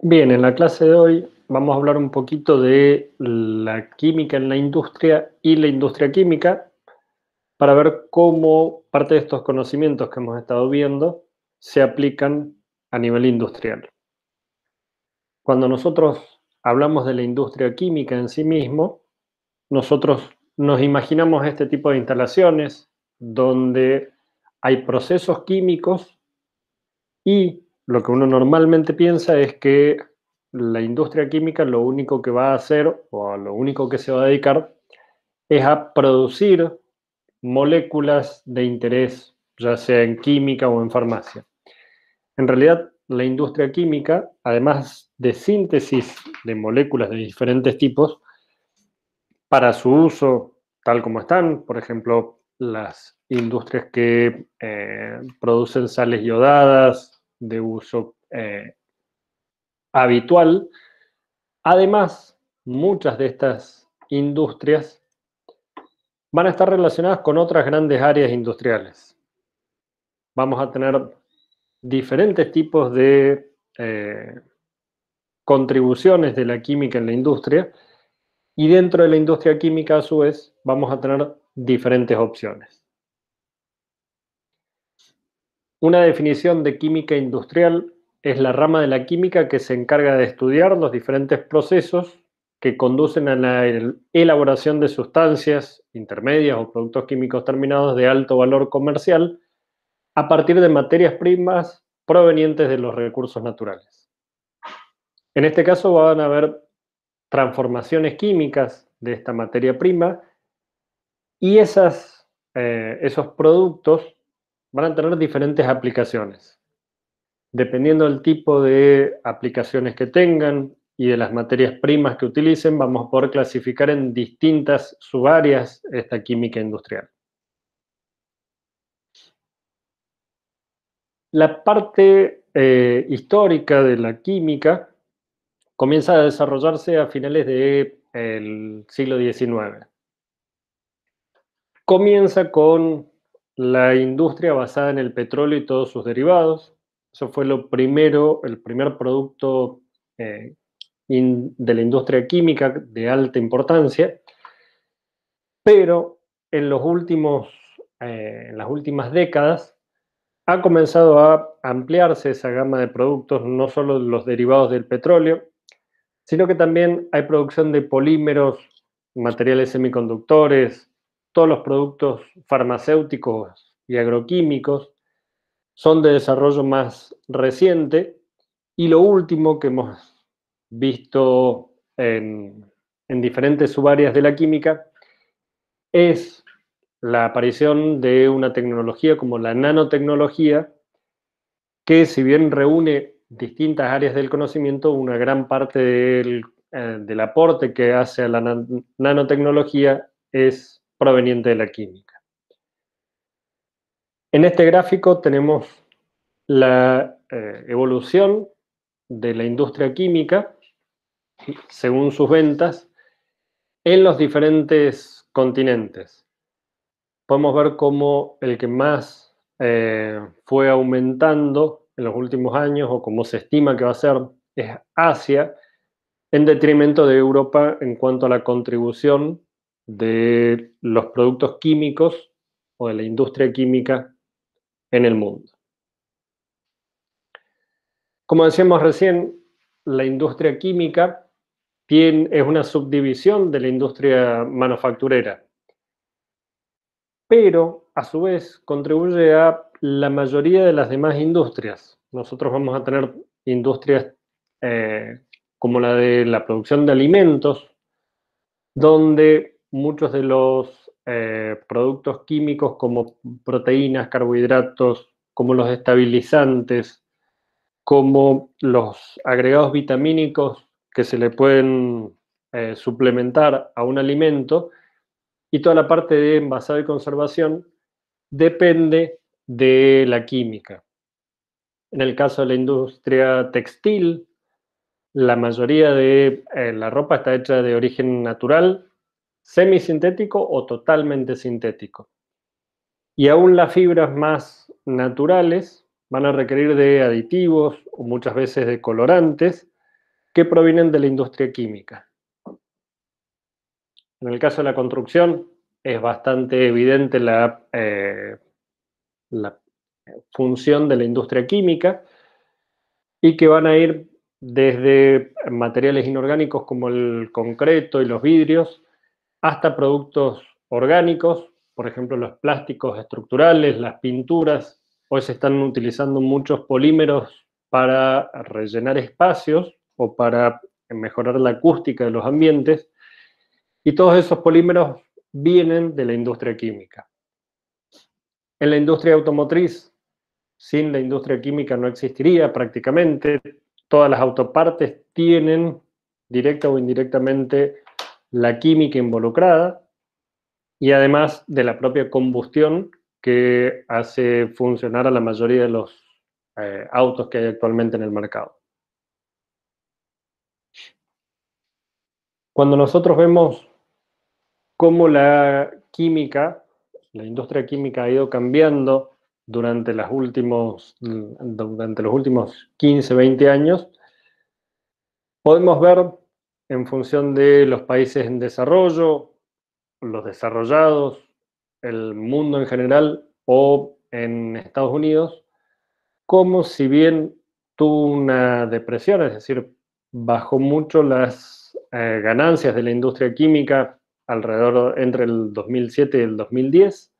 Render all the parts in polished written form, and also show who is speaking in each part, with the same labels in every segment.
Speaker 1: Bien, en la clase de hoy vamos a hablar un poquito de la química en la industria y la industria química para ver cómo parte de estos conocimientos que hemos estado viendo se aplican a nivel industrial. Cuando nosotros hablamos de la industria química en sí mismo, nosotros nos imaginamos este tipo de instalaciones donde hay procesos químicos y lo que uno normalmente piensa es que la industria química lo único que va a hacer o a lo único que se va a dedicar es a producir moléculas de interés, ya sea en química o en farmacia. En realidad, la industria química, además de síntesis de moléculas de diferentes tipos, para su uso tal como están, por ejemplo, las industrias que producen sales iodadas de uso habitual. Además, muchas de estas industrias van a estar relacionadas con otras grandes áreas industriales. Vamos a tener diferentes tipos de contribuciones de la química en la industria y dentro de la industria química, a su vez, vamos a tener diferentes opciones. Una definición de química industrial es la rama de la química que se encarga de estudiar los diferentes procesos que conducen a la elaboración de sustancias intermedias o productos químicos terminados de alto valor comercial a partir de materias primas provenientes de los recursos naturales. En este caso van a haber transformaciones químicas de esta materia prima y esos productos van a tener diferentes aplicaciones. Dependiendo del tipo de aplicaciones que tengan y de las materias primas que utilicen, vamos a poder clasificar en distintas subáreas esta química industrial. La parte histórica de la química comienza a desarrollarse a finales del siglo XIX. Comienza con la industria basada en el petróleo y todos sus derivados. Eso fue lo primero, el primer producto eh, de la industria química de alta importancia, pero en en las últimas décadas ha comenzado a ampliarse esa gama de productos, no solo los derivados del petróleo, sino que también hay producción de polímeros, materiales semiconductores, todos los productos farmacéuticos y agroquímicos son de desarrollo más reciente y lo último que hemos visto en diferentes subáreas de la química es la aparición de una tecnología como la nanotecnología, que si bien reúne distintas áreas del conocimiento, una gran parte del aporte que hace a la nanotecnología es proveniente de la química. En este gráfico tenemos la evolución de la industria química según sus ventas en los diferentes continentes. Podemos ver cómo el que más fue aumentando en los últimos años, o como se estima que va a ser, es Asia, en detrimento de Europa en cuanto a la contribución de los productos químicos o de la industria química en el mundo. Como decíamos recién, la industria química es una subdivisión de la industria manufacturera, pero a su vez contribuye a la mayoría de las demás industrias. Nosotros vamos a tener industrias eh, como la de la producción de alimentos, donde muchos de los productos químicos como proteínas, carbohidratos, como los estabilizantes, como los agregados vitamínicos que se le pueden suplementar a un alimento, y toda la parte de envasado y conservación depende de la química. En el caso de la industria textil, la mayoría de la ropa está hecha de origen natural, semisintético o totalmente sintético. Y aún las fibras más naturales van a requerir de aditivos o muchas veces de colorantes que provienen de la industria química. En el caso de la construcción, es bastante evidente la función de la industria química y que van a ir desde materiales inorgánicos como el concreto y los vidrios hasta productos orgánicos, por ejemplo, los plásticos estructurales, las pinturas. Hoy se están utilizando muchos polímeros para rellenar espacios o para mejorar la acústica de los ambientes, y todos esos polímeros vienen de la industria química. En la industria automotriz, sin la industria química no existiría prácticamente. Todas las autopartes tienen, directa o indirectamente, la química involucrada, y además de la propia combustión que hace funcionar a la mayoría de los autos que hay actualmente en el mercado. Cuando nosotros vemos cómo la química, la industria química ha ido cambiando durante los últimos 15, 20 años, podemos ver en función de los países en desarrollo, los desarrollados, el mundo en general o en Estados Unidos, como si bien tuvo una depresión, es decir, bajó mucho las ganancias de la industria química alrededor entre el 2007 y el 2010,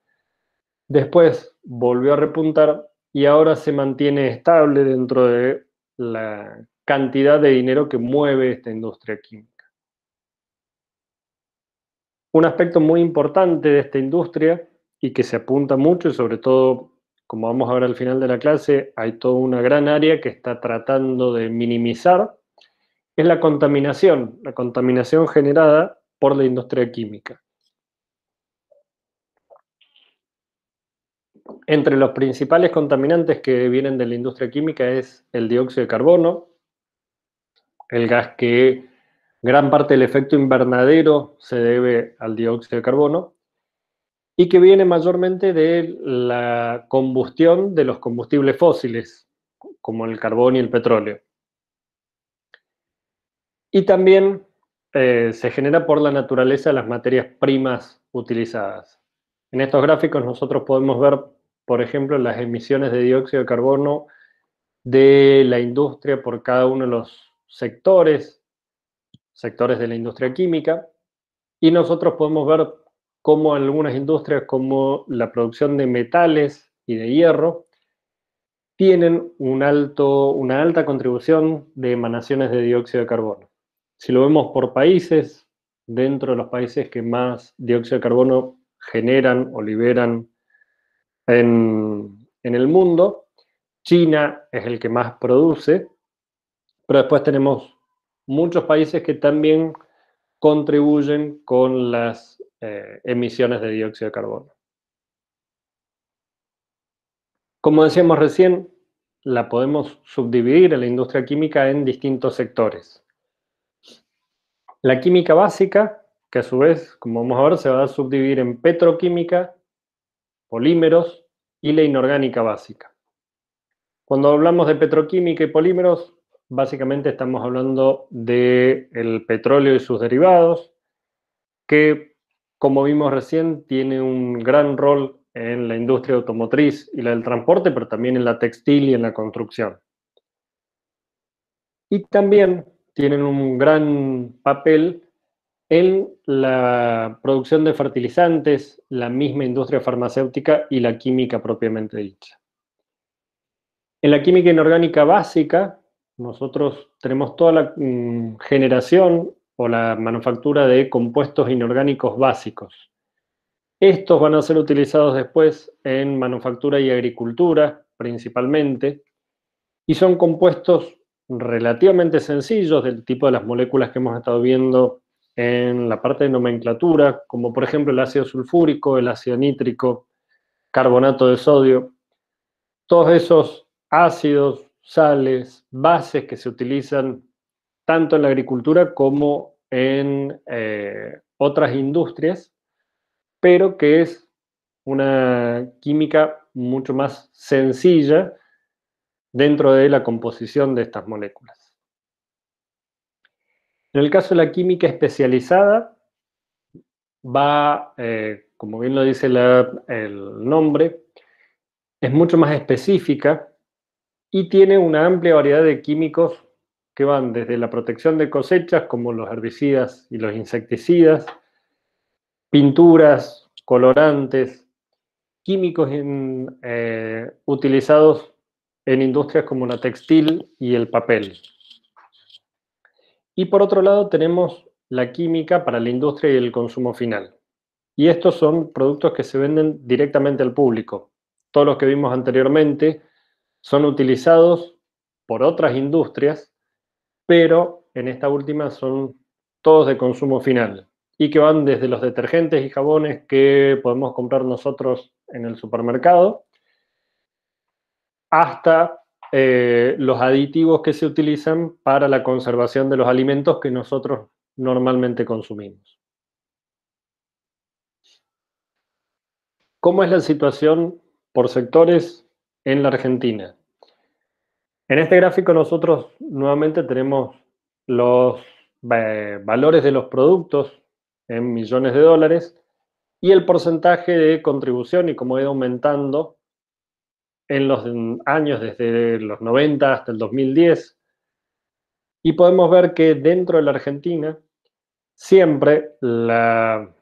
Speaker 1: después volvió a repuntar y ahora se mantiene estable dentro de la cantidad de dinero que mueve esta industria química. Un aspecto muy importante de esta industria y que se apunta mucho, y sobre todo, como vamos a ver al final de la clase, hay toda una gran área que está tratando de minimizar, es la contaminación generada por la industria química. Entre los principales contaminantes que vienen de la industria química es el dióxido de carbono, el gas que gran parte del efecto invernadero se debe al dióxido de carbono, y que viene mayormente de la combustión de los combustibles fósiles, como el carbón y el petróleo. Y también se genera por la naturaleza de las materias primas utilizadas. En estos gráficos nosotros podemos ver, por ejemplo, las emisiones de dióxido de carbono de la industria por cada uno de los sectores de la industria química, y nosotros podemos ver cómo algunas industrias como la producción de metales y de hierro tienen una alta contribución de emanaciones de dióxido de carbono. Si lo vemos por países, dentro de los países que más dióxido de carbono generan o liberan en el mundo, China es el que más produce, pero después tenemos muchos países que también contribuyen con las emisiones de dióxido de carbono. Como decíamos recién, la podemos subdividir a la industria química en distintos sectores. La química básica, que a su vez, como vamos a ver, se va a subdividir en petroquímica, polímeros y la inorgánica básica. Cuando hablamos de petroquímica y polímeros, básicamente estamos hablando del petróleo y sus derivados, que, como vimos recién, tiene un gran rol en la industria automotriz y la del transporte, pero también en la textil y en la construcción. Y también tienen un gran papel en la producción de fertilizantes, la misma industria farmacéutica y la química propiamente dicha. En la química inorgánica básica, nosotros tenemos toda la generación o la manufactura de compuestos inorgánicos básicos. Estos van a ser utilizados después en manufactura y agricultura, principalmente, y son compuestos relativamente sencillos del tipo de las moléculas que hemos estado viendo en la parte de nomenclatura, como por ejemplo el ácido sulfúrico, el ácido nítrico, carbonato de sodio. Todos esos ácidos, sales, bases que se utilizan tanto en la agricultura como en otras industrias, pero que es una química mucho más sencilla dentro de la composición de estas moléculas. En el caso de la química especializada, va, como bien lo dice el nombre, es mucho más específica y tiene una amplia variedad de químicos que van desde la protección de cosechas, como los herbicidas y los insecticidas, pinturas, colorantes, químicos utilizados en industrias como la textil y el papel. Y por otro lado tenemos la química para la industria y el consumo final. Y estos son productos que se venden directamente al público. Todos los que vimos anteriormente son utilizados por otras industrias, pero en esta última son todos de consumo final y que van desde los detergentes y jabones que podemos comprar nosotros en el supermercado hasta los aditivos que se utilizan para la conservación de los alimentos que nosotros normalmente consumimos. ¿Cómo es la situación por sectores en la Argentina? En este gráfico nosotros nuevamente tenemos los valores de los productos en millones de dólares y el porcentaje de contribución y cómo ha ido aumentando en los años desde los 90 hasta el 2010. Y podemos ver que dentro de la Argentina siempre la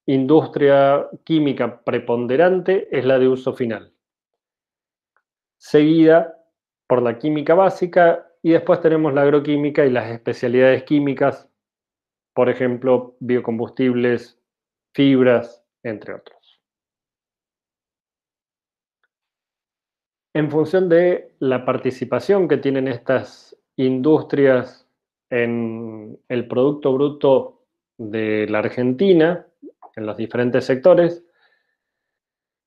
Speaker 1: industria química preponderante es la de uso final, seguida por la química básica y después tenemos la agroquímica y las especialidades químicas, por ejemplo, biocombustibles, fibras, entre otros. En función de la participación que tienen estas industrias en el Producto Bruto de la Argentina, en los diferentes sectores,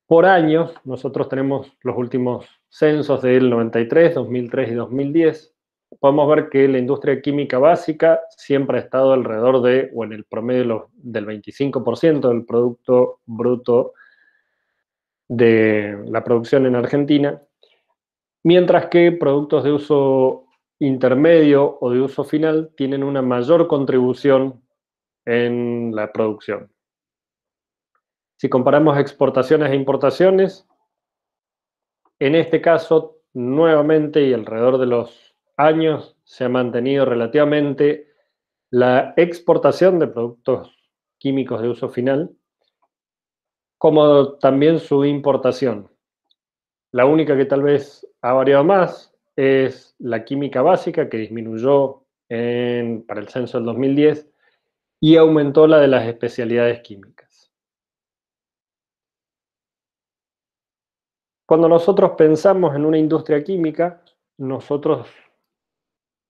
Speaker 1: por años, nosotros tenemos los últimos censos del 93, 2003 y 2010, podemos ver que la industria química básica siempre ha estado alrededor de, o en el promedio del 25% del Producto Bruto de la producción en Argentina, mientras que productos de uso intermedio o de uso final tienen una mayor contribución en la producción. Si comparamos exportaciones e importaciones, en este caso, nuevamente y alrededor de los años, se ha mantenido relativamente la exportación de productos químicos de uso final, como también su importación. La única que tal vez ha variado más es la química básica, que disminuyó para el censo del 2010 y aumentó la de las especialidades químicas. Cuando nosotros pensamos en una industria química, nosotros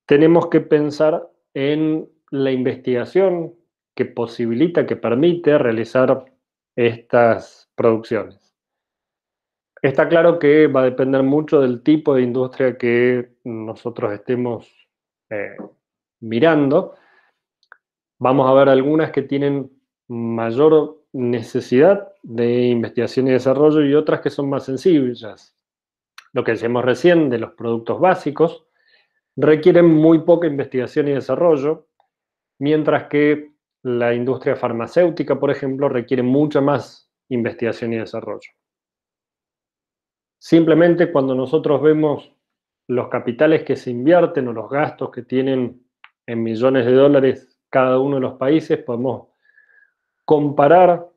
Speaker 1: tenemos que pensar en la investigación que posibilita, que permite realizar estas producciones. Está claro que va a depender mucho del tipo de industria que nosotros estemos eh, mirando. Vamos a ver algunas que tienen mayor necesidad de investigación y desarrollo y otras que son más sencillas. Lo que decíamos recién de los productos básicos requieren muy poca investigación y desarrollo, mientras que la industria farmacéutica, por ejemplo, requiere mucha más investigación y desarrollo. Simplemente cuando nosotros vemos los capitales que se invierten o los gastos que tienen en millones de dólares cada uno de los países, podemos comparar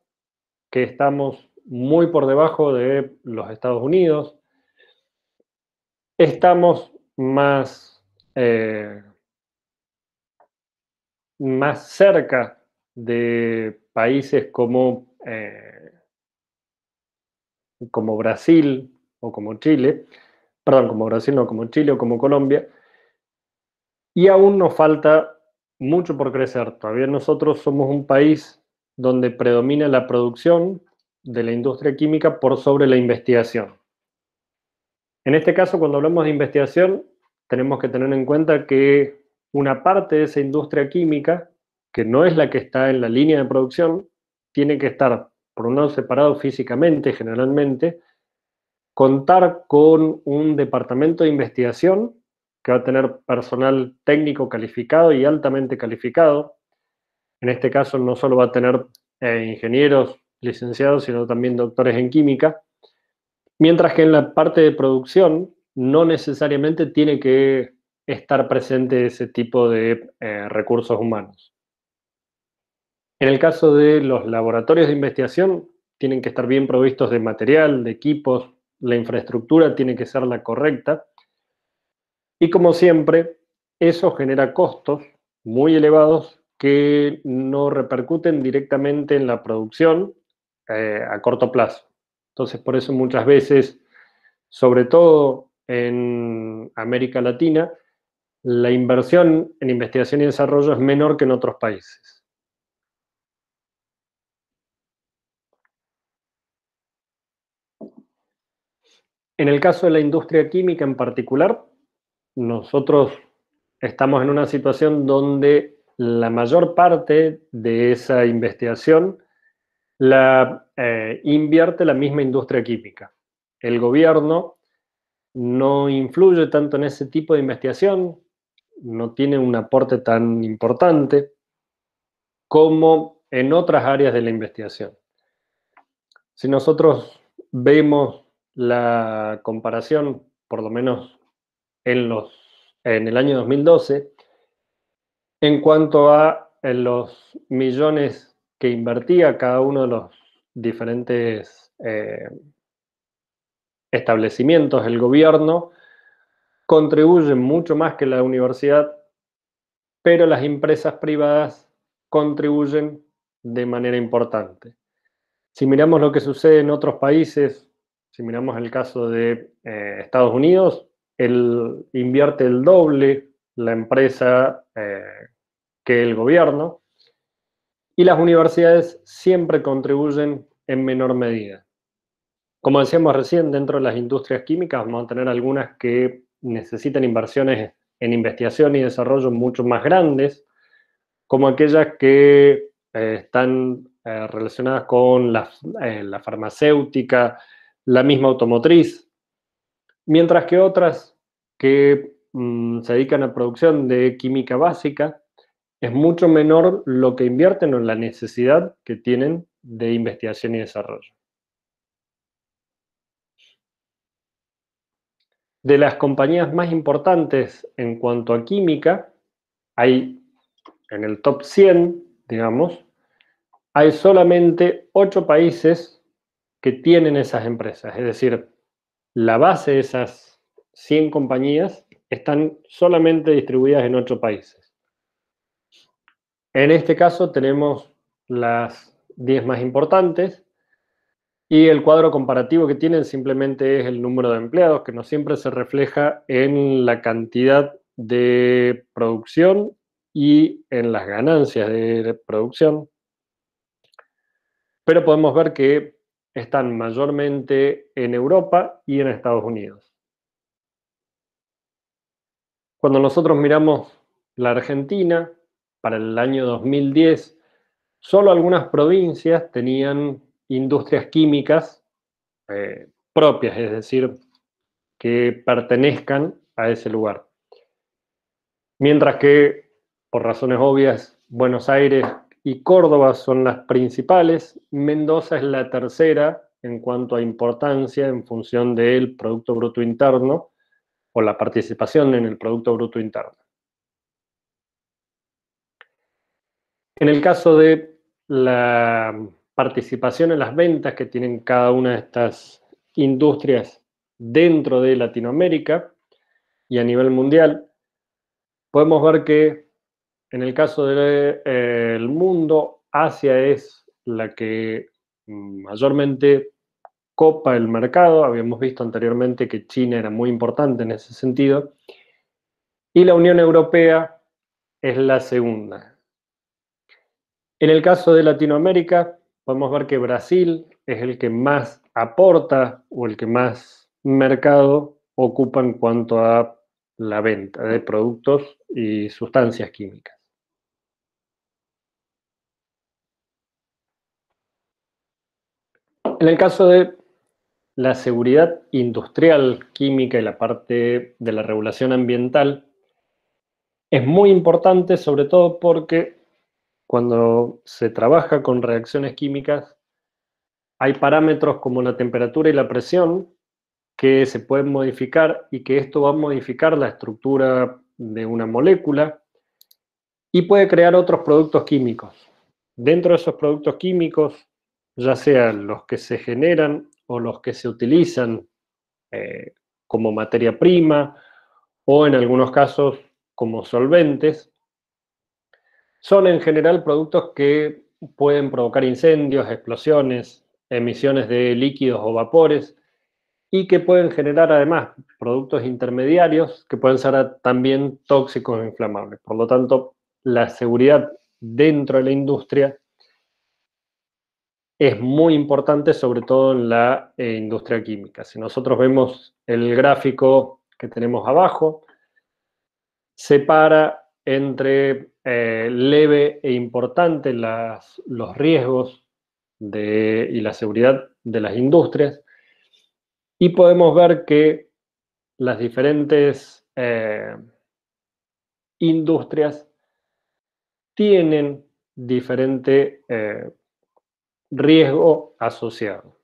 Speaker 1: que estamos muy por debajo de los Estados Unidos, estamos eh, más cerca de países como Brasil o como Chile, perdón, como Brasil, no, como Chile o como Colombia, y aún nos falta mucho por crecer. Todavía nosotros somos un país donde predomina la producción de la industria química por sobre la investigación. En este caso, cuando hablamos de investigación, tenemos que tener en cuenta que una parte de esa industria química, que no es la que está en la línea de producción, tiene que estar, por un lado, separado físicamente, generalmente, contar con un departamento de investigación que va a tener personal técnico calificado y altamente calificado. En este caso no solo va a tener ingenieros licenciados, sino también doctores en química, mientras que en la parte de producción no necesariamente tiene que estar presente ese tipo de recursos humanos. En el caso de los laboratorios de investigación, tienen que estar bien provistos de material, de equipos, la infraestructura tiene que ser la correcta. Y como siempre, eso genera costos muy elevados que no repercuten directamente en la producción a corto plazo. Entonces, por eso muchas veces, sobre todo en América Latina, la inversión en investigación y desarrollo es menor que en otros países. En el caso de la industria química en particular, nosotros estamos en una situación donde la mayor parte de esa investigación la invierte la misma industria química. El gobierno no influye tanto en ese tipo de investigación, no tiene un aporte tan importante como en otras áreas de la investigación. Si nosotros vemos la comparación, por lo menos en el año 2012, en cuanto a los millones que invertía cada uno de los diferentes establecimientos, el gobierno contribuye mucho más que la universidad, pero las empresas privadas contribuyen de manera importante. Si miramos lo que sucede en otros países, si miramos el caso de Estados Unidos, invierte el doble la empresa que el gobierno, y las universidades siempre contribuyen en menor medida. Como decíamos recién, dentro de las industrias químicas vamos a tener algunas que necesitan inversiones en investigación y desarrollo mucho más grandes, como aquellas que están relacionadas con la farmacéutica, la misma automotriz, mientras que otras que se dedican a producción de química básica, es mucho menor lo que invierten o la necesidad que tienen de investigación y desarrollo. De las compañías más importantes en cuanto a química, hay en el top 100, digamos, hay solamente 8 países que tienen esas empresas. Es decir, la base de esas 100 compañías están solamente distribuidas en 8 países. En este caso tenemos las 10 más importantes y el cuadro comparativo que tienen simplemente es el número de empleados, que no siempre se refleja en la cantidad de producción y en las ganancias de producción, pero podemos ver que están mayormente en Europa y en Estados Unidos. Cuando nosotros miramos la Argentina, para el año 2010, solo algunas provincias tenían industrias químicas propias, es decir, que pertenezcan a ese lugar. Mientras que, por razones obvias, Buenos Aires y Córdoba son las principales, Mendoza es la tercera en cuanto a importancia en función del Producto Bruto Interno o la participación en el Producto Bruto Interno. En el caso de la participación en las ventas que tienen cada una de estas industrias dentro de Latinoamérica y a nivel mundial, podemos ver que en el caso del mundo, Asia es la que mayormente copa el mercado. Habíamos visto anteriormente que China era muy importante en ese sentido. Y la Unión Europea es la segunda. En el caso de Latinoamérica, podemos ver que Brasil es el que más aporta o el que más mercado ocupa en cuanto a la venta de productos y sustancias químicas. En el caso de la seguridad industrial, química y la parte de la regulación ambiental es muy importante, sobre todo porque cuando se trabaja con reacciones químicas, hay parámetros como la temperatura y la presión que se pueden modificar y que esto va a modificar la estructura de una molécula y puede crear otros productos químicos. Dentro de esos productos químicos, ya sean los que se generan o los que se utilizan eh, como materia prima o en algunos casos como solventes, son en general productos que pueden provocar incendios, explosiones, emisiones de líquidos o vapores y que pueden generar además productos intermediarios que pueden ser también tóxicos e inflamables. Por lo tanto, la seguridad dentro de la industria es muy importante, sobre todo en la industria química. Si nosotros vemos el gráfico que tenemos abajo, separa entre leve e importante los riesgos y la seguridad de las industrias, y podemos ver que las diferentes industrias tienen diferente riesgo asociado.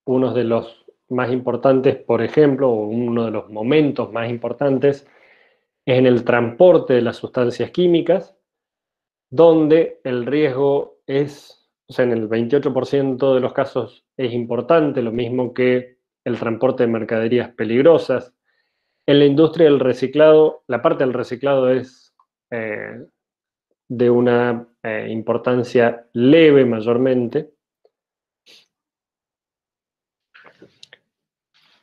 Speaker 1: Uno de los más importantes, por ejemplo, o uno de los momentos más importantes, es en el transporte de las sustancias químicas, donde el riesgo es, o sea, en el 28% de los casos es importante, lo mismo que el transporte de mercaderías peligrosas. En la industria del reciclado, la parte del reciclado es de una importancia leve mayormente.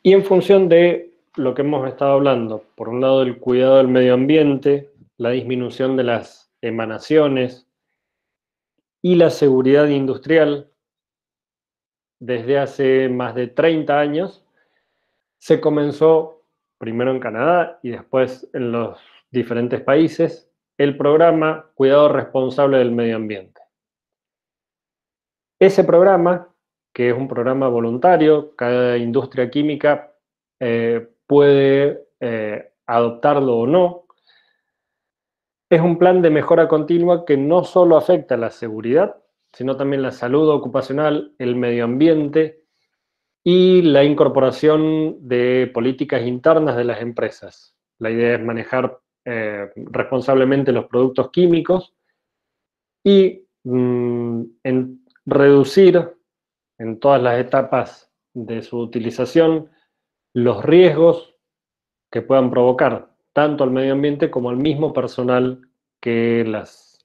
Speaker 1: Y en función de lo que hemos estado hablando, por un lado el cuidado del medio ambiente, la disminución de las emanaciones y la seguridad industrial, desde hace más de 30 años, se comenzó, primero en Canadá y después en los diferentes países, el programa Cuidado Responsable del Medio Ambiente. Ese programa, que es un programa voluntario, cada industria química puede adoptarlo o no, es un plan de mejora continua que no solo afecta la seguridad, sino también la salud ocupacional, el medio ambiente y la incorporación de políticas internas de las empresas. La idea es manejar responsablemente los productos químicos y reducir en todas las etapas de su utilización los riesgos que puedan provocar tanto al medio ambiente como al mismo personal que las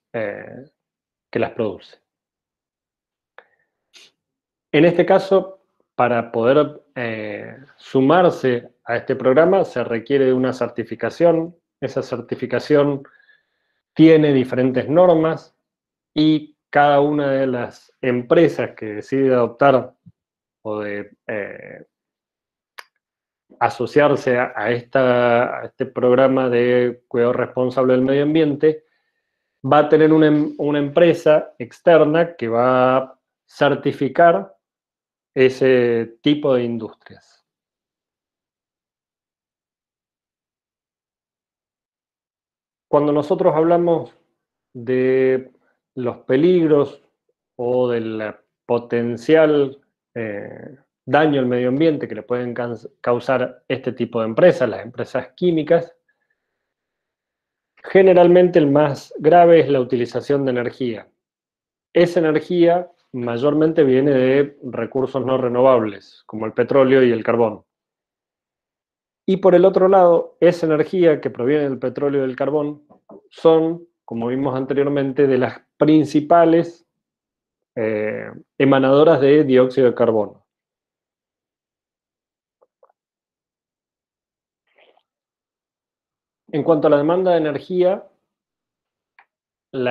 Speaker 1: produce. En este caso, para poder sumarse a este programa se requiere de una certificación. Esa certificación tiene diferentes normas y cada una de las empresas que decide adoptar o de asociarse a este programa de cuidado responsable del medio ambiente, va a tener una empresa externa que va a certificar ese tipo de industrias. Cuando nosotros hablamos de los peligros o del potencial daño al medio ambiente que le pueden causar este tipo de empresas, las empresas químicas, generalmente el más grave es la utilización de energía. Esa energía mayormente viene de recursos no renovables, como el petróleo y el carbón. Y por el otro lado, esa energía que proviene del petróleo y del carbón son, como vimos anteriormente, de las principales emanadoras de dióxido de carbono. En cuanto a la demanda de energía, el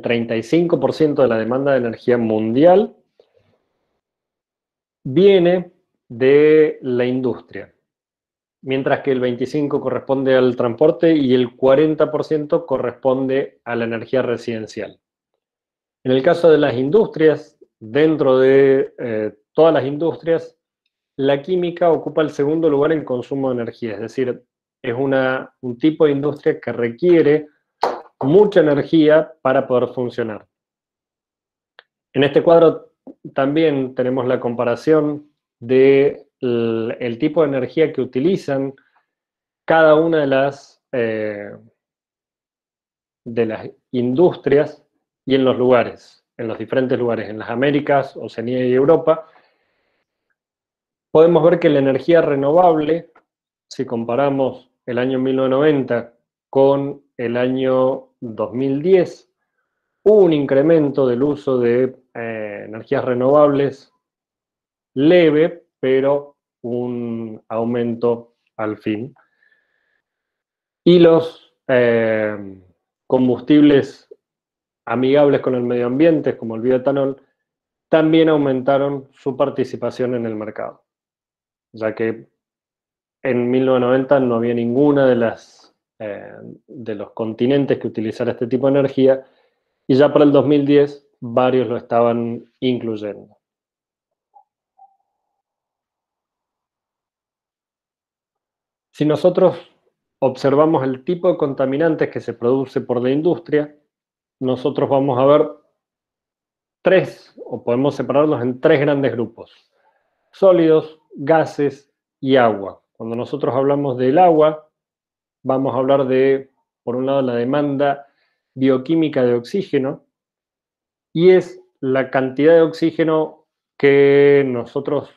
Speaker 1: 35% de la demanda de energía mundial viene de la industria, mientras que el 25% corresponde al transporte y el 40% corresponde a la energía residencial. En el caso de las industrias, dentro de todas las industrias, la química ocupa el segundo lugar en consumo de energía, es decir, es un tipo de industria que requiere mucha energía para poder funcionar. En este cuadro también tenemos la comparación del tipo de energía que utilizan cada una de las industrias y en los diferentes lugares, en las Américas, Oceanía y Europa. Podemos ver que la energía renovable, si comparamos el año 1990 con el año 2010, hubo un incremento del uso de energías renovables leve, pero un aumento al fin. Y los combustibles amigables con el medio ambiente, como el bioetanol, también aumentaron su participación en el mercado, ya que en 1990 no había ninguna de los continentes que utilizara este tipo de energía, y ya para el 2010 varios lo estaban incluyendo. Si nosotros observamos el tipo de contaminantes que se produce por la industria, nosotros vamos a ver o podemos separarlos en tres grandes grupos: sólidos, gases y agua. Cuando nosotros hablamos del agua, vamos a hablar de, por un lado, la demanda bioquímica de oxígeno, y es la cantidad de oxígeno que nosotros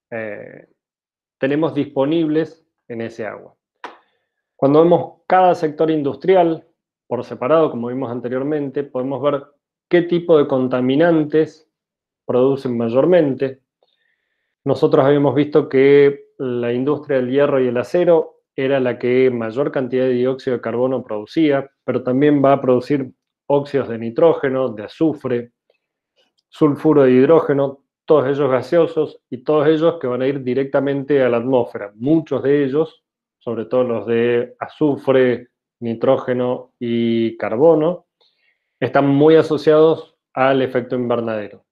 Speaker 1: eh, tenemos disponibles en ese agua. Cuando vemos cada sector industrial por separado, como vimos anteriormente, podemos ver qué tipo de contaminantes producen mayormente. Nosotros habíamos visto que la industria del hierro y el acero era la que mayor cantidad de dióxido de carbono producía, pero también va a producir óxidos de nitrógeno, de azufre, sulfuro de hidrógeno, todos ellos gaseosos y todos ellos que van a ir directamente a la atmósfera. Muchos de ellos, sobre todo los de azufre, nitrógeno y carbono, están muy asociados al efecto invernadero.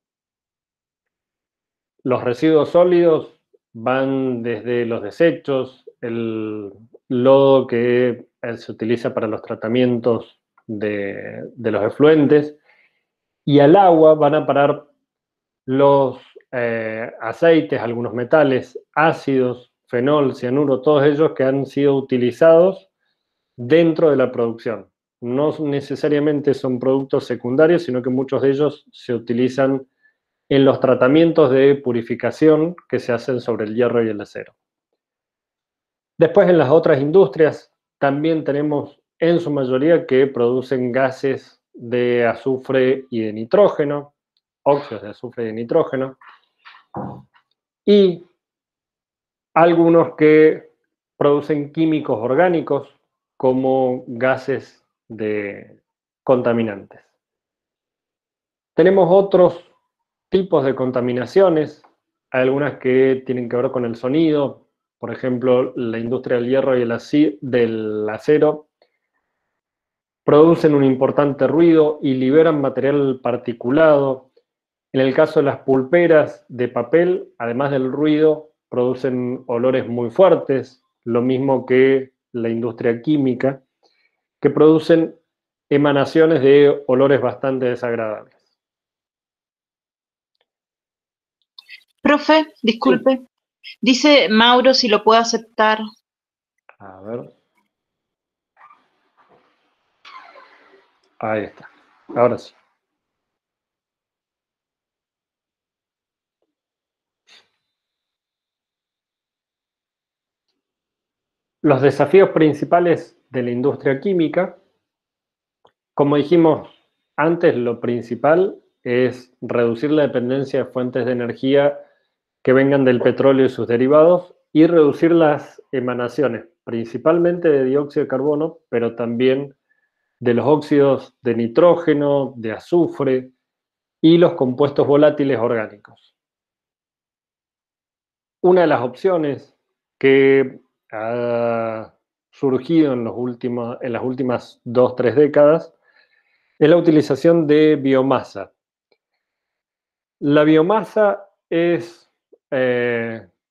Speaker 1: Los residuos sólidos van desde los desechos, el lodo que se utiliza para los tratamientos de los efluentes, y al agua van a parar los aceites, algunos metales, ácidos, fenol, cianuro, todos ellos que han sido utilizados dentro de la producción. No necesariamente son productos secundarios, sino que muchos de ellos se utilizan en los tratamientos de purificación que se hacen sobre el hierro y el acero. Después, en las otras industrias también tenemos en su mayoría que producen gases de azufre y de nitrógeno, óxidos de azufre y de nitrógeno, y algunos que producen químicos orgánicos como gases de contaminantes. Tenemos otros tipos de contaminaciones, hay algunas que tienen que ver con el sonido, por ejemplo, la industria del hierro y del acero producen un importante ruido y liberan material particulado. En el caso de las pulperas de papel, además del ruido, producen olores muy fuertes, lo mismo que la industria química, que producen emanaciones de olores bastante desagradables.
Speaker 2: Profe, disculpe.
Speaker 1: Sí.
Speaker 2: Dice Mauro si lo puedo aceptar.
Speaker 1: A ver. Ahí está. Ahora sí. Los desafíos principales de la industria química, como dijimos antes, lo principal es reducir la dependencia de fuentes de energía que vengan del petróleo y sus derivados, y reducir las emanaciones, principalmente de dióxido de carbono, pero también de los óxidos de nitrógeno, de azufre y los compuestos volátiles orgánicos. Una de las opciones que ha surgido en las últimas 2-3 décadas es la utilización de biomasa. La biomasa es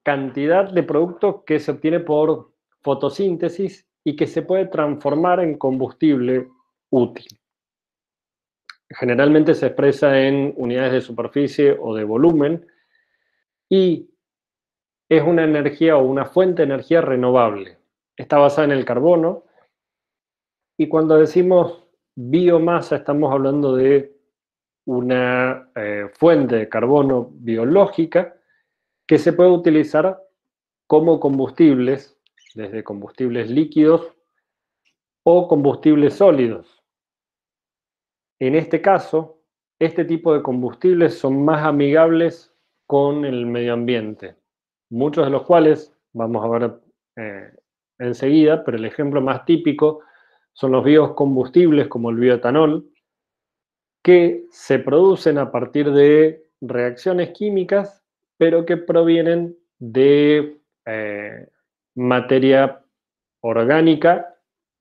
Speaker 1: cantidad de productos que se obtiene por fotosíntesis y que se puede transformar en combustible útil. Generalmente se expresa en unidades de superficie o de volumen y es una energía o una fuente de energía renovable. Está basada en el carbono y cuando decimos biomasa estamos hablando de una fuente de carbono biológica que se puede utilizar como combustibles, desde combustibles líquidos o combustibles sólidos. En este caso, este tipo de combustibles son más amigables con el medio ambiente, muchos de los cuales vamos a ver enseguida, pero el ejemplo más típico son los biocombustibles como el bioetanol, que se producen a partir de reacciones químicas, pero que provienen de materia orgánica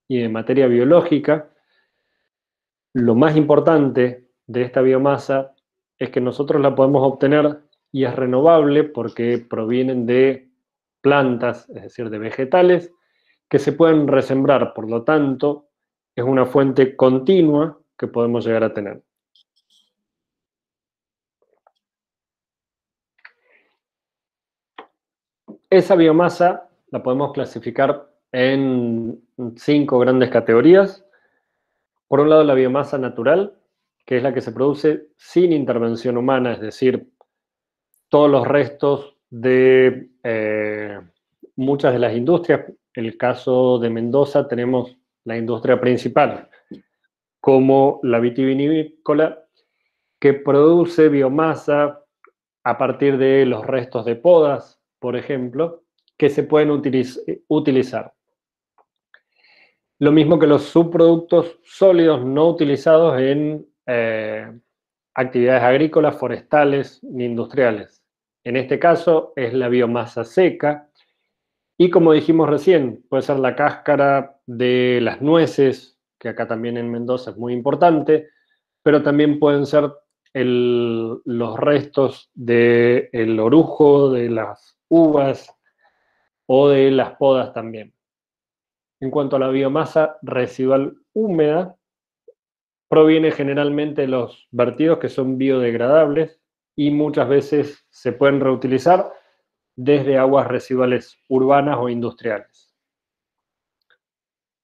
Speaker 1: y de materia biológica. Lo más importante de esta biomasa es que nosotros la podemos obtener y es renovable porque provienen de plantas, es decir, de vegetales, que se pueden resembrar. Por lo tanto, es una fuente continua que podemos llegar a tener. Esa biomasa la podemos clasificar en 5 grandes categorías. Por un lado, la biomasa natural, que es la que se produce sin intervención humana, es decir, todos los restos de muchas de las industrias. En el caso de Mendoza tenemos la industria principal, como la vitivinícola, que produce biomasa a partir de los restos de podas, por ejemplo, que se pueden utilizar. Lo mismo que los subproductos sólidos no utilizados en actividades agrícolas, forestales ni industriales. En este caso es la biomasa seca y, como dijimos recién, puede ser la cáscara de las nueces, que acá también en Mendoza es muy importante, pero también pueden ser los restos del orujo, de las uvas o de las podas también. En cuanto a la biomasa residual húmeda, proviene generalmente de los vertidos que son biodegradables y muchas veces se pueden reutilizar desde aguas residuales urbanas o industriales.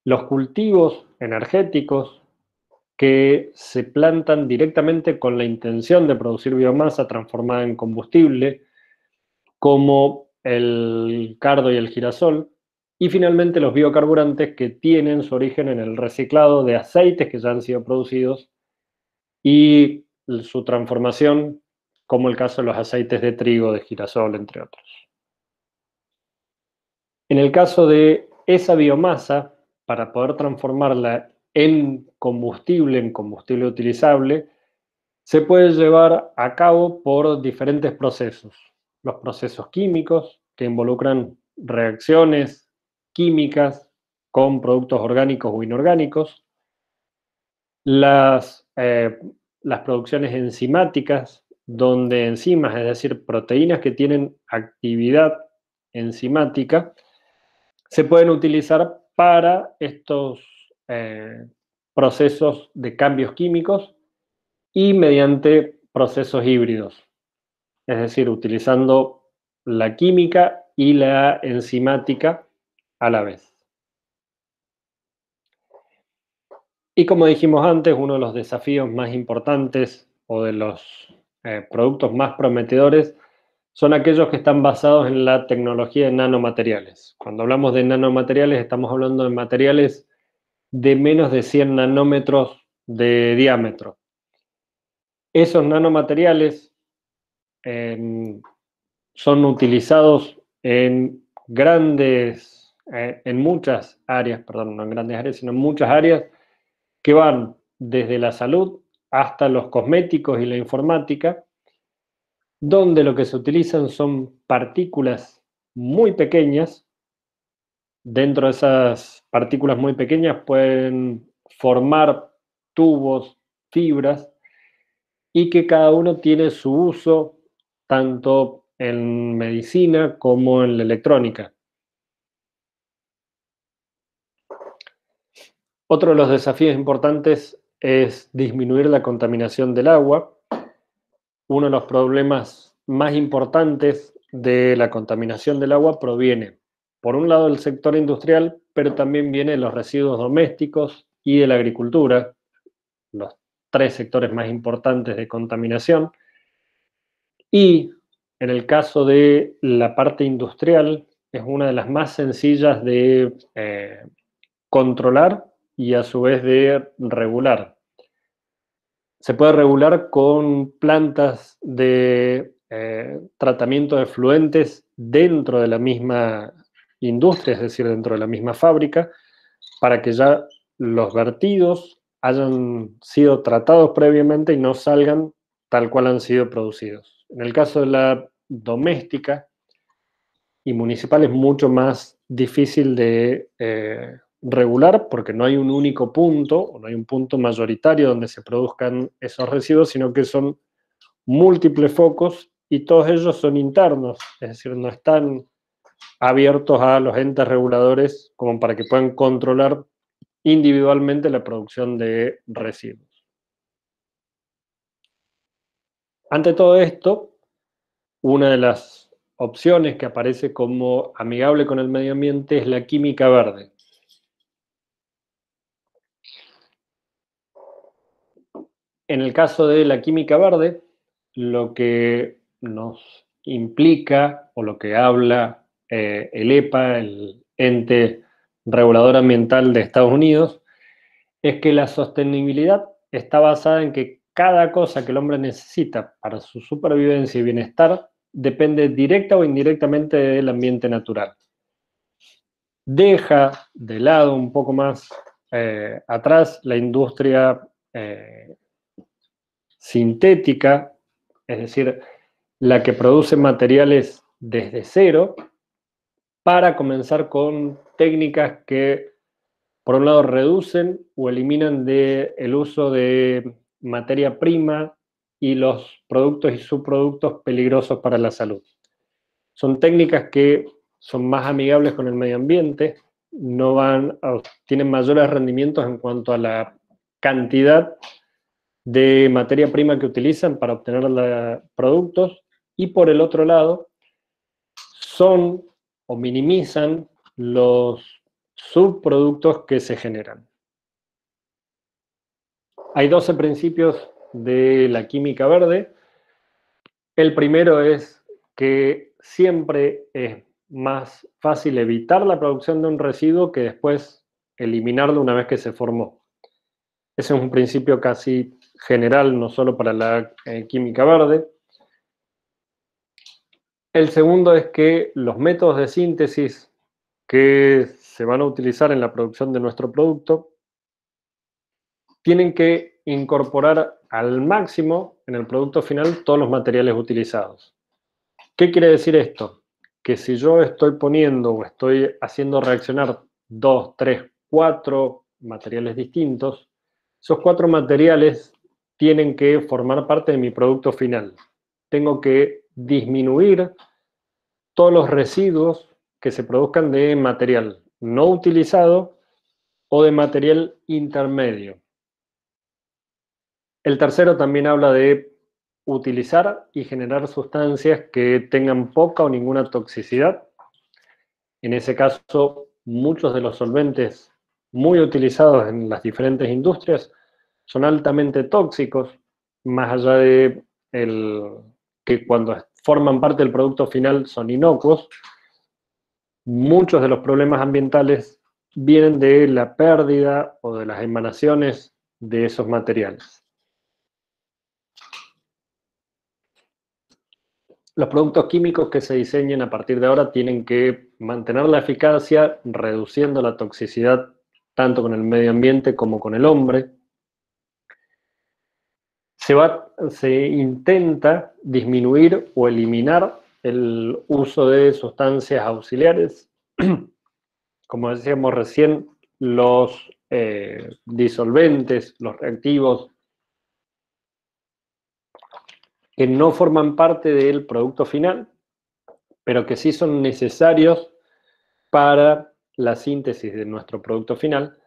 Speaker 1: Los cultivos energéticos que se plantan directamente con la intención de producir biomasa transformada en combustible, como el cardo y el girasol, y finalmente los biocarburantes que tienen su origen en el reciclado de aceites que ya han sido producidos y su transformación, como el caso de los aceites de trigo, de girasol, entre otros. En el caso de esa biomasa, para poder transformarla en combustible utilizable, se puede llevar a cabo por diferentes procesos. Los procesos químicos, que involucran reacciones químicas con productos orgánicos o inorgánicos. Las producciones enzimáticas, donde enzimas, es decir, proteínas que tienen actividad enzimática, se pueden utilizar para estos procesos de cambios químicos y mediante procesos híbridos, es decir, utilizando la química y la enzimática a la vez. Y como dijimos antes, uno de los desafíos más importantes o de los productos más prometedores son aquellos que están basados en la tecnología de nanomateriales. Cuando hablamos de nanomateriales, estamos hablando de materiales de menos de 100 nanómetros de diámetro. Esos nanomateriales son utilizados en muchas áreas, perdón, no en grandes áreas, sino en muchas áreas que van desde la salud hasta los cosméticos y la informática, donde lo que se utilizan son partículas muy pequeñas. Dentro de esas partículas muy pequeñas pueden formar tubos fibras, y que cada uno tiene su uso tanto en medicina como en la electrónica. Otro de los desafíos importantes es disminuir la contaminación del agua. Uno de los problemas más importantes de la contaminación del agua proviene, por un lado, del sector industrial, pero también viene de los residuos domésticos y de la agricultura, los tres sectores más importantes de contaminación. Y en el caso de la parte industrial, es una de las más sencillas de controlar y a su vez de regular. Se puede regular con plantas de tratamiento de efluentes dentro de la misma industria, es decir, dentro de la misma fábrica, para que ya los vertidos hayan sido tratados previamente y no salgan tal cual han sido producidos. En el caso de la doméstica y municipal es mucho más difícil de regular porque no hay un único punto, o no hay un punto mayoritario donde se produzcan esos residuos, sino que son múltiples focos y todos ellos son internos, es decir, no están abiertos a los entes reguladores como para que puedan controlar individualmente la producción de residuos. Ante todo esto, una de las opciones que aparece como amigable con el medio ambiente es la química verde. En el caso de la química verde, lo que nos implica o lo que habla el EPA, el ente regulador ambiental de Estados Unidos, es que la sostenibilidad está basada en que cada cosa que el hombre necesita para su supervivencia y bienestar depende directa o indirectamente del ambiente natural. Deja de lado un poco más atrás la industria sintética, es decir, la que produce materiales desde cero, para comenzar con técnicas que, por un lado, reducen o eliminan el uso de materia prima y los productos y subproductos peligrosos para la salud. Son técnicas que son más amigables con el medio ambiente, tienen mayores rendimientos en cuanto a la cantidad de materia prima que utilizan para obtener productos, y por el otro lado son o minimizan los subproductos que se generan. Hay 12 principios de la química verde. El primero es que siempre es más fácil evitar la producción de un residuo que después eliminarlo una vez que se formó. Ese es un principio casi general, no solo para la química verde. El segundo es que los métodos de síntesis que se van a utilizar en la producción de nuestro producto tienen que incorporar al máximo en el producto final todos los materiales utilizados. ¿Qué quiere decir esto? Que si yo estoy poniendo o estoy haciendo reaccionar 2, 3, 4 materiales distintos, esos 4 materiales tienen que formar parte de mi producto final. Tengo que disminuir todos los residuos que se produzcan de material no utilizado o de material intermedio. El tercero también habla de utilizar y generar sustancias que tengan poca o ninguna toxicidad. En ese caso, muchos de los solventes muy utilizados en las diferentes industrias son altamente tóxicos, más allá de que cuando forman parte del producto final son inocuos. Muchos de los problemas ambientales vienen de la pérdida o de las emanaciones de esos materiales. Los productos químicos que se diseñen a partir de ahora tienen que mantener la eficacia, reduciendo la toxicidad tanto con el medio ambiente como con el hombre. Se intenta disminuir o eliminar el uso de sustancias auxiliares. Como decíamos recién, los disolventes, los reactivos que no forman parte del producto final, pero que sí son necesarios para la síntesis de nuestro producto final,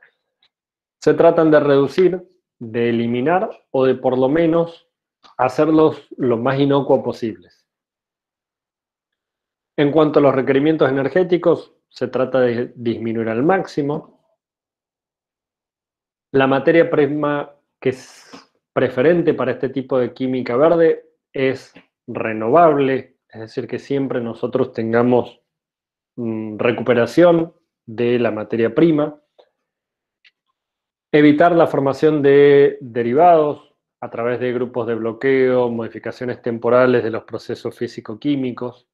Speaker 1: se tratan de reducir, de eliminar o de por lo menos hacerlos lo más inocuos posibles. En cuanto a los requerimientos energéticos, se trata de disminuir al máximo. La materia prima que es preferente para este tipo de química verde es renovable, es decir, que siempre nosotros tengamos recuperación de la materia prima. Evitar la formación de derivados a través de grupos de bloqueo, modificaciones temporales de los procesos físico-químicos.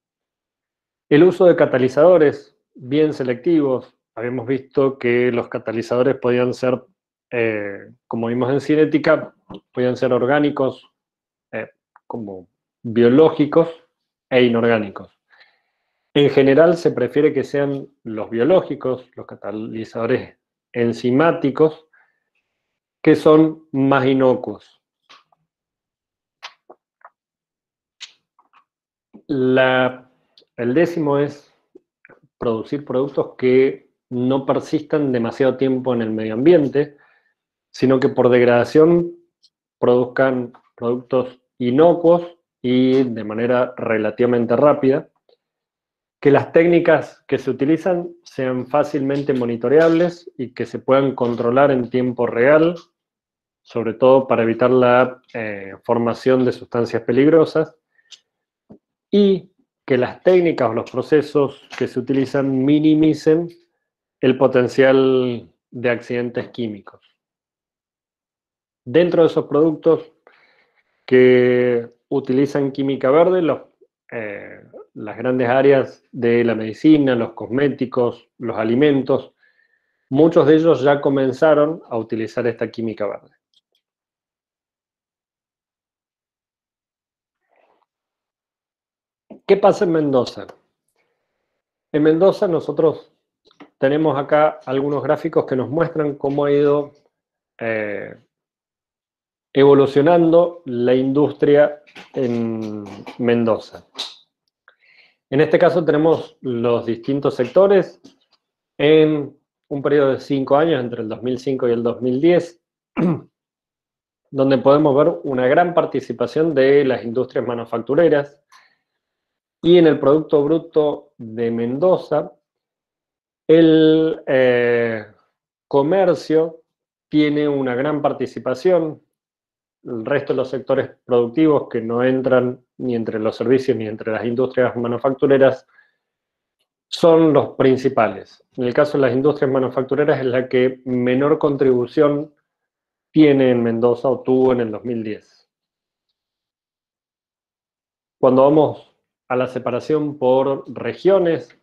Speaker 1: El uso de catalizadores bien selectivos. Habíamos visto que los catalizadores podían ser, como vimos en cinética, podían ser orgánicos, como biológicos e inorgánicos. En general se prefiere que sean los biológicos, los catalizadores enzimáticos, que son más inocuos. El décimo es producir productos que no persistan demasiado tiempo en el medio ambiente, sino que por degradación produzcan productos inocuos y de manera relativamente rápida, que las técnicas que se utilizan sean fácilmente monitoreables y que se puedan controlar en tiempo real, sobre todo para evitar la formación de sustancias peligrosas, y que las técnicas o los procesos que se utilizan minimicen el potencial de accidentes químicos. Dentro de esos productos que utilizan química verde, las grandes áreas de la medicina, los cosméticos, los alimentos, muchos de ellos ya comenzaron a utilizar esta química verde. ¿Qué pasa en Mendoza? En Mendoza nosotros tenemos acá algunos gráficos que nos muestran cómo ha ido evolucionando la industria en Mendoza. En este caso tenemos los distintos sectores en un periodo de 5 años, entre el 2005 y el 2010, donde podemos ver una gran participación de las industrias manufactureras, y en el Producto Bruto de Mendoza, el comercio tiene una gran participación. El resto de los sectores productivos que no entran ni entre los servicios ni entre las industrias manufactureras son los principales. En el caso de las industrias manufactureras es la que menor contribución tiene en Mendoza o tuvo en el 2010. Cuando vamos a la separación por regiones,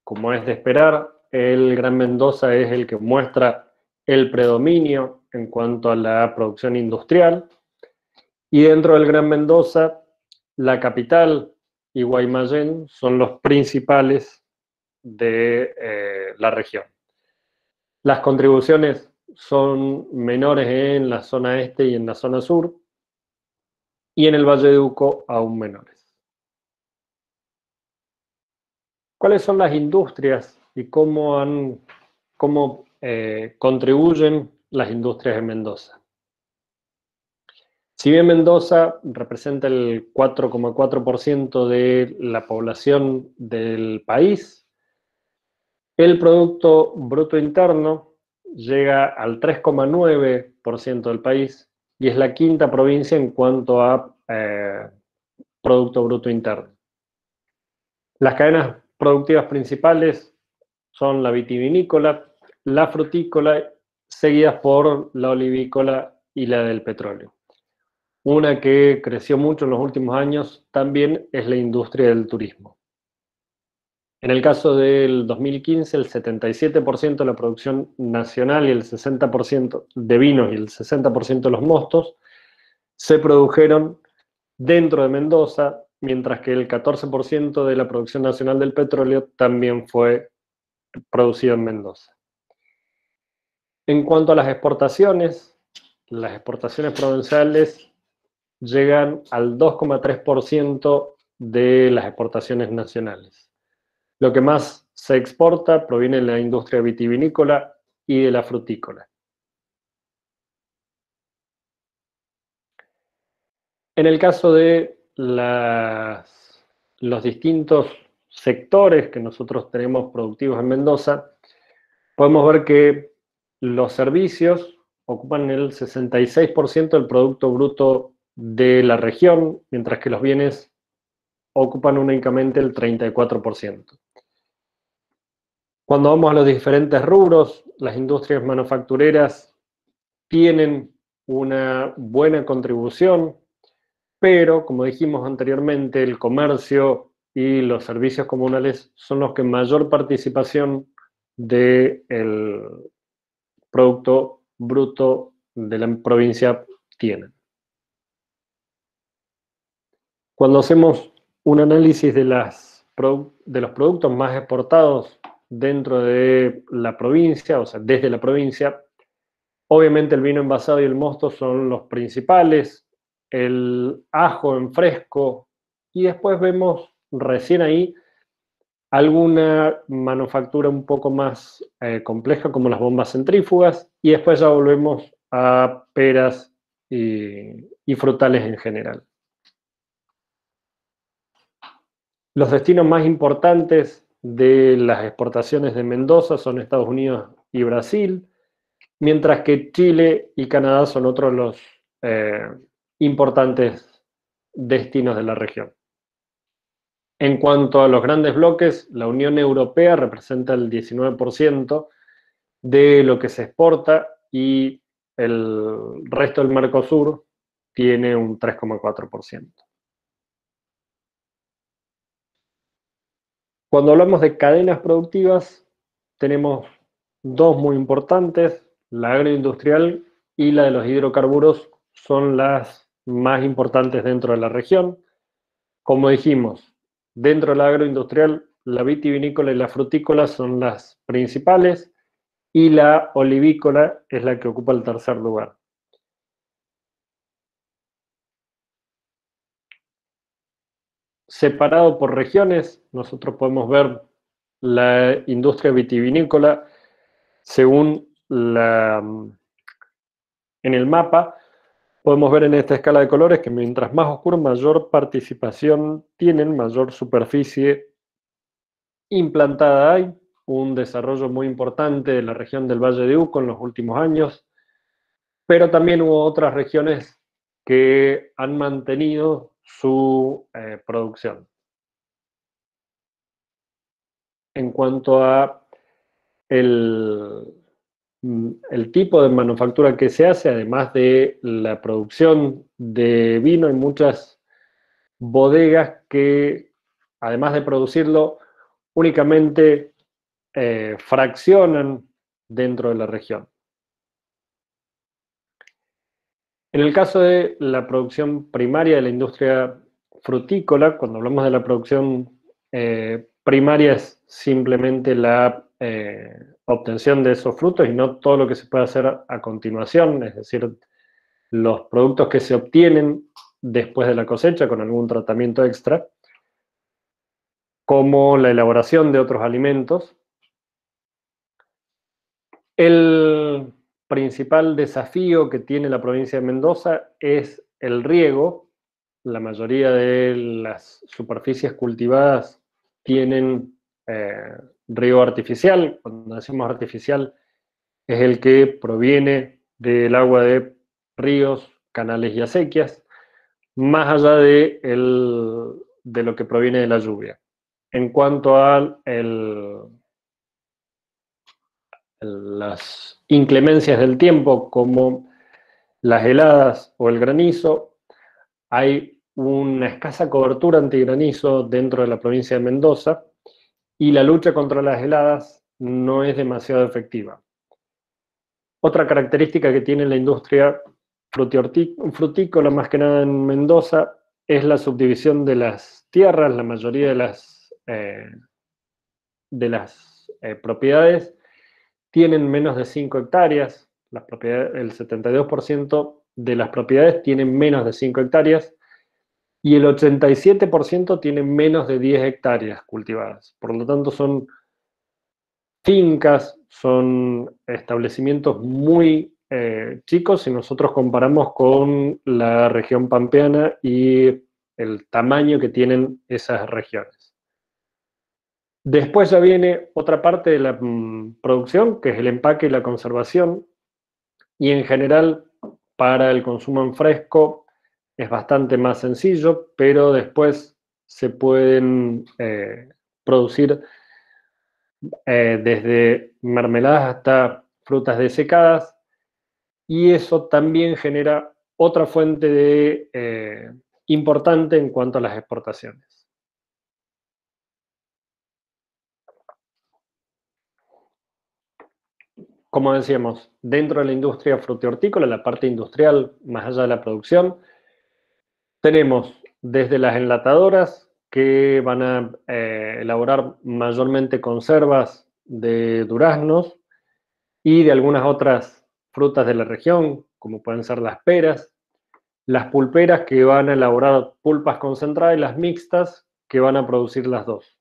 Speaker 1: como es de esperar, el Gran Mendoza es el que muestra el predominio en cuanto a la producción industrial, y dentro del Gran Mendoza, la capital y Guaymallén son los principales de la región. Las contribuciones son menores en la zona este y en la zona sur, y en el Valle de Uco aún menores. ¿Cuáles son las industrias y cómo contribuyen las industrias en Mendoza? Si bien Mendoza representa el 4,4% de la población del país, el Producto Bruto Interno llega al 3,9% del país y es la quinta provincia en cuanto a Producto Bruto Interno. Las cadenas productivas principales son la vitivinícola, la frutícola, seguidas por la olivícola y la del petróleo. Una que creció mucho en los últimos años también es la industria del turismo. En el caso del 2015, el 77% de la producción nacional y el 60% de vinos y el 60% de los mostos se produjeron dentro de Mendoza, mientras que el 14% de la producción nacional del petróleo también fue producido en Mendoza. En cuanto a las exportaciones provinciales llegan al 2,3% de las exportaciones nacionales. Lo que más se exporta proviene de la industria vitivinícola y de la frutícola. En el caso de los distintos sectores que nosotros tenemos productivos en Mendoza, podemos ver que los servicios ocupan el 66% del Producto Bruto de la región, mientras que los bienes ocupan únicamente el 34%. Cuando vamos a los diferentes rubros, las industrias manufactureras tienen una buena contribución, pero como dijimos anteriormente, el comercio y los servicios comunales son los que mayor participación del Producto Bruto de la provincia tienen. Cuando hacemos un análisis de los productos más exportados dentro de la provincia, o sea, desde la provincia, obviamente el vino envasado y el mosto son los principales, el ajo en fresco, y después vemos recién ahí alguna manufactura un poco más compleja como las bombas centrífugas, y después ya volvemos a peras y frutales en general. Los destinos más importantes de las exportaciones de Mendoza son Estados Unidos y Brasil, mientras que Chile y Canadá son otros de los importantes destinos de la región. En cuanto a los grandes bloques, la Unión Europea representa el 19% de lo que se exporta y el resto del Mercosur tiene un 3,4%. Cuando hablamos de cadenas productivas, tenemos dos muy importantes, la agroindustrial y la de los hidrocarburos son las más importantes dentro de la región. Como dijimos, dentro de la agroindustrial, la vitivinícola y la frutícola son las principales y la olivícola es la que ocupa el tercer lugar. Separado por regiones, nosotros podemos ver la industria vitivinícola según en el mapa. Podemos ver en esta escala de colores que mientras más oscuro, mayor participación tienen, mayor superficie implantada hay, un desarrollo muy importante de la región del Valle de Uco en los últimos años, pero también hubo otras regiones que han mantenido su producción. En cuanto a el tipo de manufactura que se hace, además de la producción de vino, hay muchas bodegas que, además de producirlo, únicamente fraccionan dentro de la región. En el caso de la producción primaria de la industria frutícola, cuando hablamos de la producción primaria es simplemente la obtención de esos frutos y no todo lo que se puede hacer a continuación, es decir, los productos que se obtienen después de la cosecha con algún tratamiento extra, como la elaboración de otros alimentos. El principal desafío que tiene la provincia de Mendoza es el riego. La mayoría de las superficies cultivadas tienen riego artificial. Cuando decimos artificial, es el que proviene del agua de ríos, canales y acequias, más allá de lo que proviene de la lluvia. En cuanto a las inclemencias del tiempo, como las heladas o el granizo, hay una escasa cobertura antigranizo dentro de la provincia de Mendoza y la lucha contra las heladas no es demasiado efectiva. Otra característica que tiene la industria frutícola, más que nada en Mendoza, es la subdivisión de las tierras. La mayoría de las propiedades tienen menos de 5 hectáreas. El 72% de las propiedades tienen menos de 5 hectáreas y el 87% tienen menos de 10 hectáreas cultivadas. Por lo tanto, son fincas, son establecimientos muy chicos si nosotros comparamos con la región pampeana y el tamaño que tienen esas regiones. Después ya viene otra parte de la producción, que es el empaque y la conservación, y en general para el consumo en fresco es bastante más sencillo, pero después se pueden producir desde mermeladas hasta frutas desecadas, y eso también genera otra fuente de, importante en cuanto a las exportaciones. Como decíamos, dentro de la industria frutihortícola, la parte industrial, más allá de la producción, tenemos desde las enlatadoras que van a elaborar mayormente conservas de duraznos y de algunas otras frutas de la región, como pueden ser las peras, las pulperas que van a elaborar pulpas concentradas y las mixtas que van a producir las dos.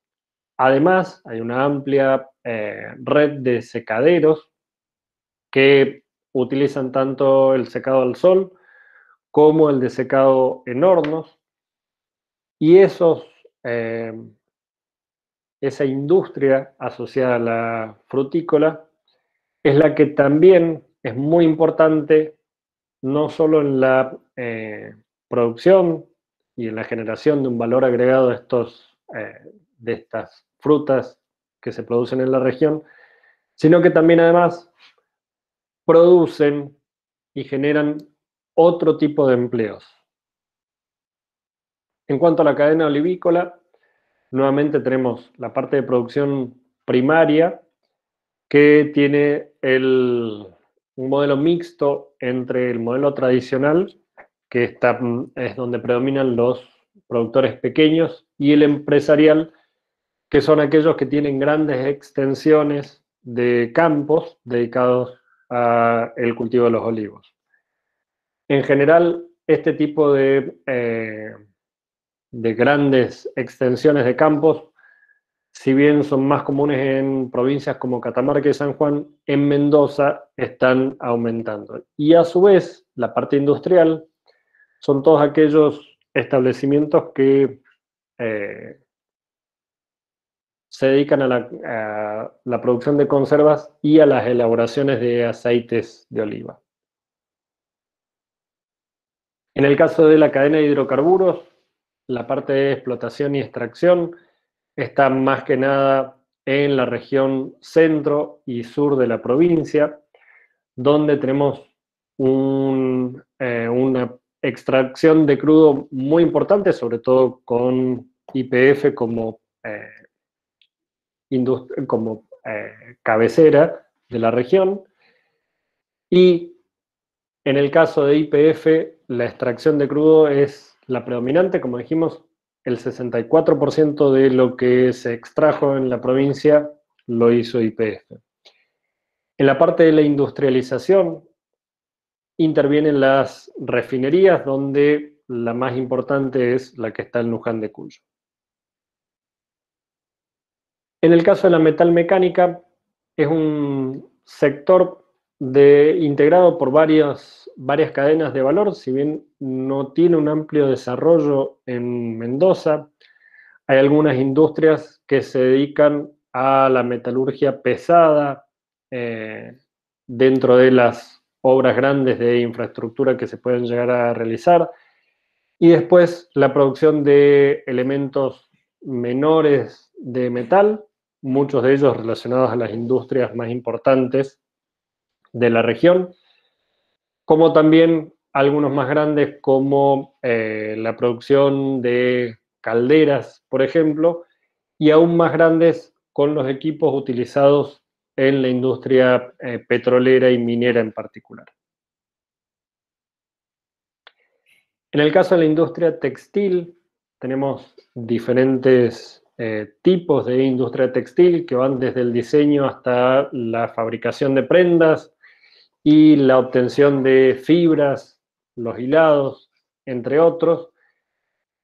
Speaker 1: Además, hay una amplia red de secaderos que utilizan tanto el secado al sol como el de secado en hornos, y esa industria asociada a la frutícola es la que también es muy importante, no solo en la producción y en la generación de un valor agregado de estas frutas que se producen en la región, sino que también además producen y generan otro tipo de empleos. En cuanto a la cadena olivícola, nuevamente tenemos la parte de producción primaria, que tiene un modelo mixto entre el modelo tradicional, que es donde predominan los productores pequeños, y el empresarial, que son aquellos que tienen grandes extensiones de campos dedicados al cultivo de los olivos. En general, este tipo de grandes extensiones de campos, si bien son más comunes en provincias como Catamarca y San Juan, en Mendoza están aumentando. Y a su vez, la parte industrial son todos aquellos establecimientos que se dedican a la producción de conservas y a las elaboraciones de aceites de oliva. En el caso de la cadena de hidrocarburos, la parte de explotación y extracción está más que nada en la región centro y sur de la provincia, donde tenemos una extracción de crudo muy importante, sobre todo con YPF como cabecera de la región. Y en el caso de YPF, la extracción de crudo es la predominante, como dijimos, el 64% de lo que se extrajo en la provincia lo hizo YPF. En la parte de la industrialización intervienen las refinerías, donde la más importante es la que está en Luján de Cuyo. En el caso de la metalmecánica, es un sector integrado por varias cadenas de valor. Si bien no tiene un amplio desarrollo en Mendoza, hay algunas industrias que se dedican a la metalurgia pesada dentro de las obras grandes de infraestructura que se pueden llegar a realizar, y después la producción de elementos menores de metal, muchos de ellos relacionados a las industrias más importantes de la región, como también algunos más grandes como la producción de calderas, por ejemplo, y aún más grandes con los equipos utilizados en la industria petrolera y minera en particular. En el caso de la industria textil, tenemos diferentes tipos de industria textil que van desde el diseño hasta la fabricación de prendas y la obtención de fibras los hilados, entre otros.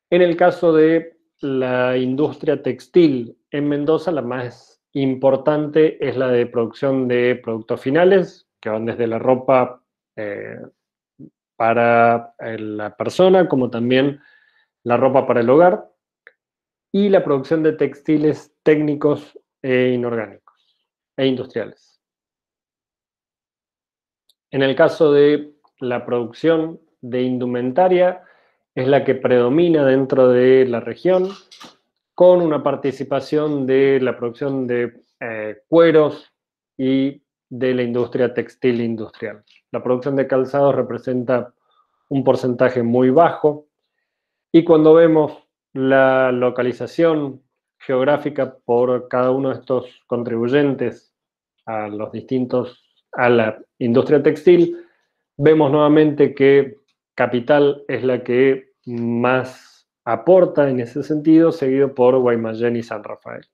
Speaker 1: En el caso de la industria textil en Mendoza, la más importante es la de producción de productos finales, que van desde la ropa eh, para la persona, como también la ropa para el hogar, y la producción de textiles técnicos e inorgánicos e industriales. En el caso de la producción de indumentaria, es la que predomina dentro de la región, con una participación de la producción de cueros y de la industria textil industrial. La producción de calzados representa un porcentaje muy bajo, y cuando vemos la localización geográfica por cada uno de estos contribuyentes a los distintos, a la industria textil, vemos nuevamente que Capital es la que más aporta en ese sentido, seguido por Guaymallén y San Rafael.